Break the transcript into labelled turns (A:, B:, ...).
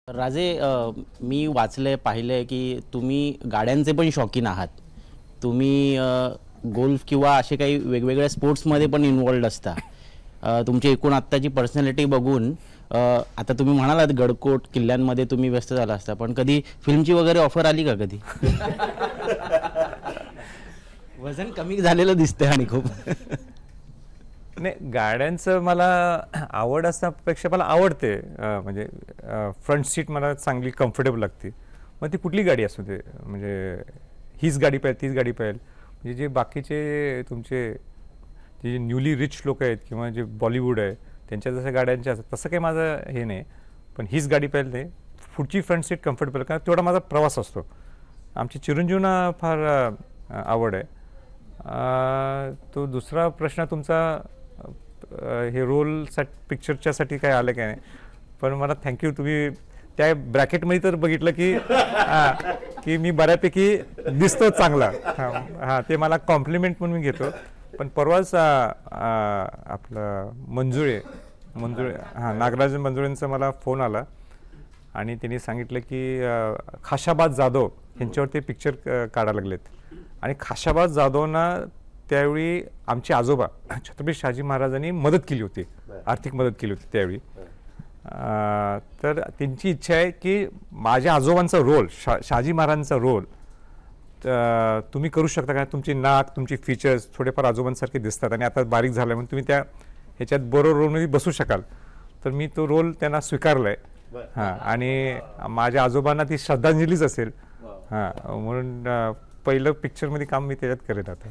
A: राजे, मी वाचलंय पाहिलंय की तुम्ही गाड्यांचे पण शौकीन आहात. तुम्ही गोल्फ किंवा असे काही वेगवेगळ्या स्पोर्ट्समध्ये पण इन्वॉल्ड असता. तुमची एकूण आत्ताची पर्सनॅलिटी बघून आता तुम्ही म्हणालात गडकोट किल्ल्यांमध्ये तुम्ही व्यस्त झाला असता, पण कधी फिल्मची वगैरे ऑफर आली का कधी? वजन कमी झालेलं दिसतंय आणि खूप.
B: नाही, गाड्यांचं मला आवड असण्यापेक्षा मला आवडते. म्हणजे फ्रंट सीट मला चांगली कम्फर्टेबल लागते. मग ती कुठली गाडी असू दे, म्हणजे हीच गाडी पाहिजे तीच गाडी पाहिजे. म्हणजे जे बाकीचे तुमचे जे न्यूली रिच लोक आहेत किंवा जे बॉलिवूड आहे त्यांच्या जसं गाड्यांच्या असतात तसं काही माझं हे नाही. पण हीच गाडी पाहिजे नाही, पुढची फ्रंट सीट कम्फर्टेबल, कारण तेवढा माझा प्रवास असतो. आमची चिरंजीवना फार आवड आहे. तो दुसरा प्रश्न तुमचा हे रोलसाठी पिक्चरच्यासाठी काय आलं काय नाही, पण मला थँक्यू. तुम्ही त्या ब्रॅकेटमध्ये तर बघितलं की मी बऱ्यापैकी दिसतो चांगला. हां, ते मला कॉम्प्लिमेंट म्हणून मी घेतो. पण परवाच आपलं मंजुळे हां, नागराज मंजुळेंचा मला फोन आला आणि त्यांनी सांगितलं की खाशाबाद जाधव यांच्यावर ते पिक्चर काढायला लागलेत. आणि खाशाबाद जाधवना त्यावेळी आमचे आजोबा छत्रपती शहाजी महाराजांनी मदत केली होती, आर्थिक मदत केली होती त्यावेळी. तर त्यांची इच्छा आहे की माझ्या आजोबांचा रोल, शहाजी महाराजांचा रोल तुम्ही करू शकता का? तुमची नाक, तुमची फीचर्स थोडेफार आजोबांसारखे दिसतात आणि आता बारीक झालं म्हणून तुम्ही त्या ह्याच्यात बरोबर रोलमध्ये बसू शकाल. तर मी तो रोल त्यांना स्वीकारला आहे. हां, आणि माझ्या आजोबांना ती श्रद्धांजलीच असेल. हां, म्हणून पहिलं पिक्चरमध्ये काम मी त्याच्यात करेन आता.